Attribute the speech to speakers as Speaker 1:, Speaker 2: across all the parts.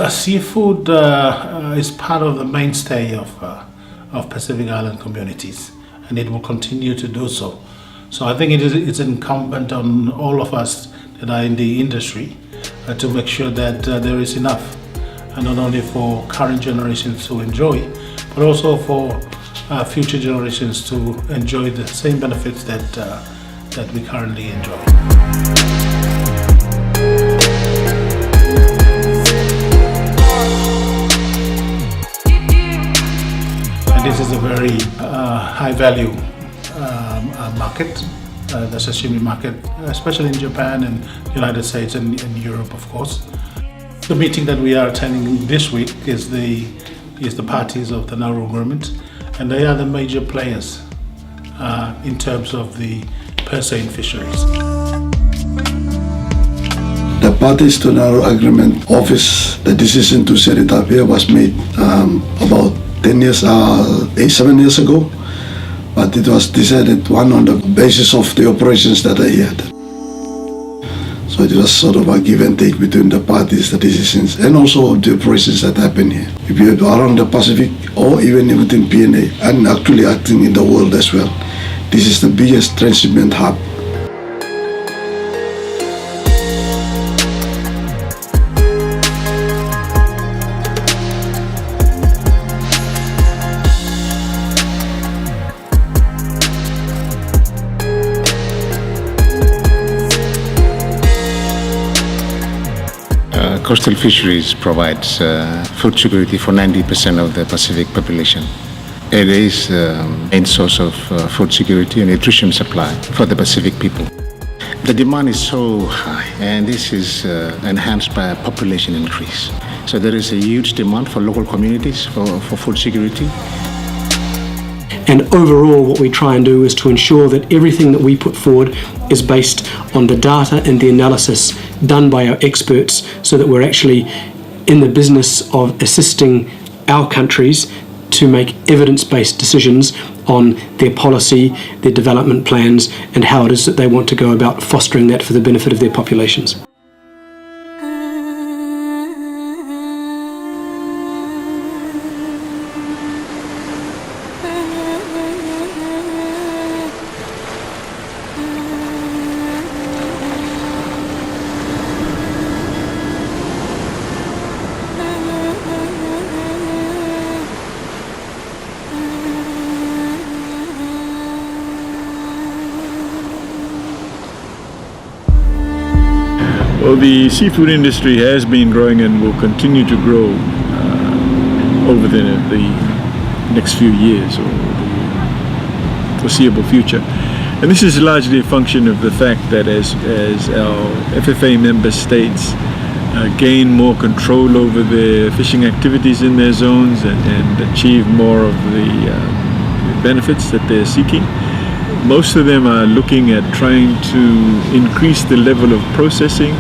Speaker 1: Seafood is part of the mainstay of Pacific Island communities, and it will continue to do so. So I think it's incumbent on all of us that are in the industry to make sure that there is enough, and not only for current generations to enjoy, but also for future generations to enjoy the same benefits that we currently enjoy. This is a very high value market, the sashimi market, especially in Japan and the United States and Europe, of course. The meeting that we are attending this week is the parties of the Nauru agreement, and they are the major players in terms of the PNA Fisheries.
Speaker 2: The parties to Nauru agreement office, the decision to set it up here was made about 7 years ago, but it was decided on the basis of the operations that I had. So it was sort of a give and take between the parties, the decisions, and also the operations that happen here. If you're around the Pacific or even within PNA, and actually acting in the world as well, this is the biggest transshipment hub.
Speaker 3: Coastal fisheries provides food security for 90% of the Pacific population. It is the main source of food security and nutrition supply for the Pacific people. The demand is so high, and this is enhanced by a population increase. So there is a huge demand for local communities for food security.
Speaker 4: And overall, what we try and do is to ensure that everything that we put forward is based on the data and the analysis done by our experts, so that we're actually in the business of assisting our countries to make evidence-based decisions on their policy, their development plans, and how it is that they want to go about fostering that for the benefit of their populations.
Speaker 5: Well, the seafood industry has been growing and will continue to grow over the next few years or the foreseeable future. And this is largely a function of the fact that as our FFA member states gain more control over their fishing activities in their zones and achieve more of the benefits that they're seeking, most of them are looking at trying to increase the level of processing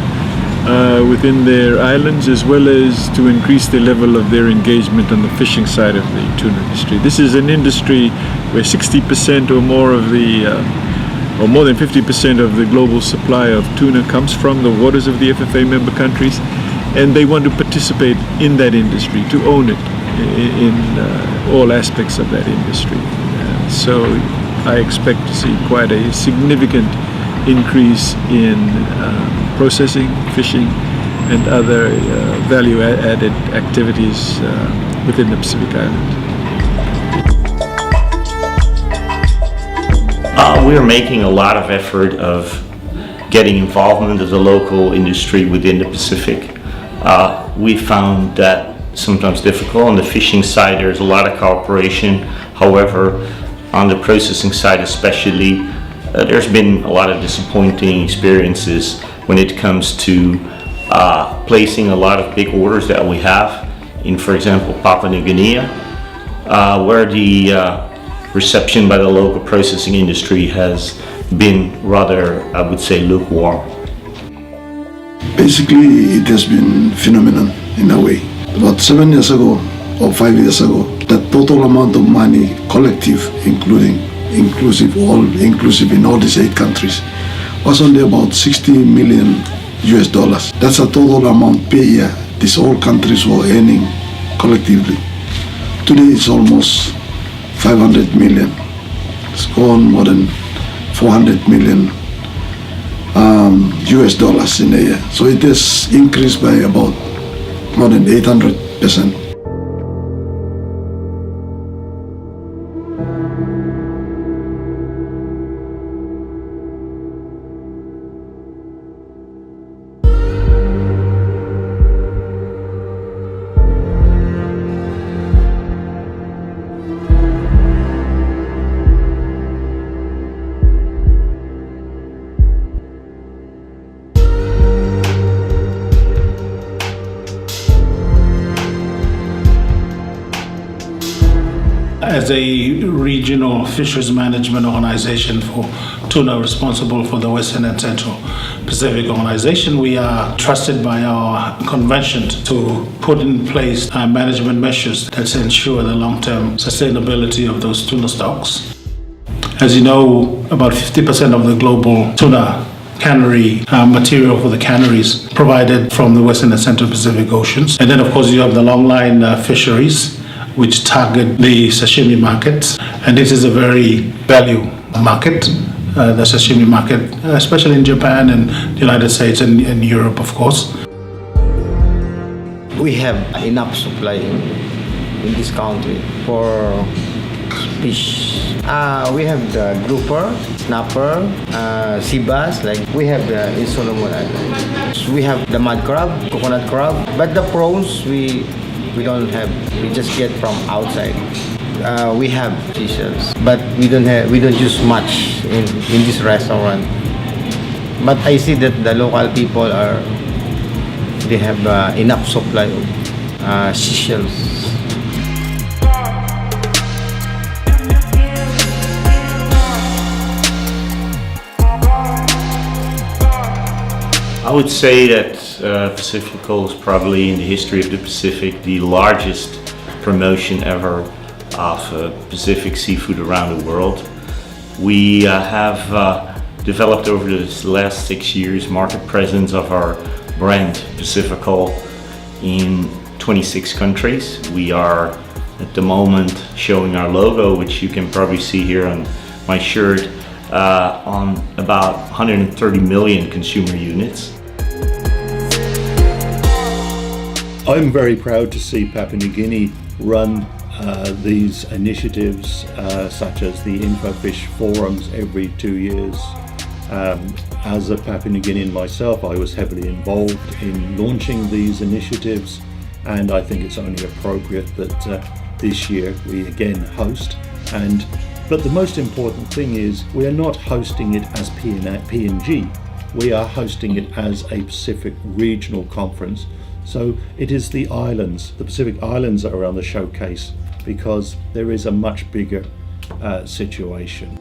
Speaker 5: within their islands, as well as to increase the level of their engagement on the fishing side of the tuna industry. This is an industry where 60% or more of or more than 50% of the global supply of tuna comes from the waters of the FFA member countries, and they want to participate in that industry, to own it in all aspects of that industry. So I expect to see quite a significant increase in processing, fishing, and other value-added activities within the Pacific Island.
Speaker 6: We're making a lot of effort of getting involvement of the local industry within the Pacific. We found that sometimes difficult. On the fishing side, there's a lot of cooperation. However, on the processing side especially, there's been a lot of disappointing experiences when it comes to placing a lot of big orders that we have in, for example, Papua New Guinea, where the reception by the local processing industry has been rather, I would say, lukewarm.
Speaker 2: Basically, it has been phenomenal in a way. About 7 years ago or 5 years ago, the total amount of money collective, inclusive in all these 8 countries, was only about $60 million. That's a total amount per year these whole countries were earning collectively. Today it's almost 500 million. It's gone more than 400 million US dollars in a year. So it has increased by about more than 800%.
Speaker 1: As a regional fisheries management organization for tuna responsible for the Western and Central Pacific organization, we are trusted by our convention to put in place management measures that ensure the long-term sustainability of those tuna stocks. As you know, about 50% of the global tuna cannery material for the canneries provided from the Western and Central Pacific Oceans. And then of course you have the longline fisheries, which target the sashimi market, and this is a very value market, the sashimi market, especially in Japan and the United States and Europe, of course.
Speaker 7: We have enough supply in this country for fish. We have the grouper, snapper, sea bass, like we have the in Solomon Islands. We have the mud crab, coconut crab, but the prawns we don't have. We just get from outside. We have seashells, but we don't use much in this restaurant. But I see that the local people they have enough supply of seashells.
Speaker 6: I would say that Pacifico is probably in the history of the Pacific the largest promotion ever of Pacific seafood around the world. We have developed over the last 6 years market presence of our brand Pacifico in 26 countries. We are at the moment showing our logo, which you can probably see here on my shirt, on about 130 million consumer units.
Speaker 8: I'm very proud to see Papua New Guinea run these initiatives such as the InfoFish forums every 2 years. As a Papua New Guinean myself, I was heavily involved in launching these initiatives, and I think it's only appropriate that this year we again host. But the most important thing is we are not hosting it as PNG, we are hosting it as a Pacific regional conference. So it is the islands, the Pacific Islands that are on the showcase, because there is a much bigger situation.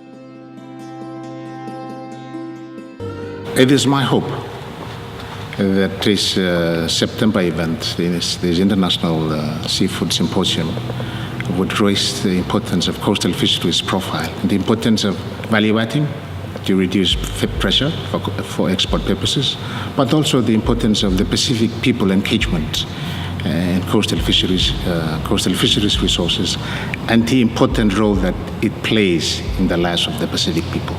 Speaker 3: It is my hope that this September event, this International Seafood Symposium, would raise the importance of coastal fisheries profile and the importance of value adding to reduce pressure for export purposes, but also the importance of the Pacific people engagement in coastal fisheries resources, and the important role that it plays in the lives of the Pacific people.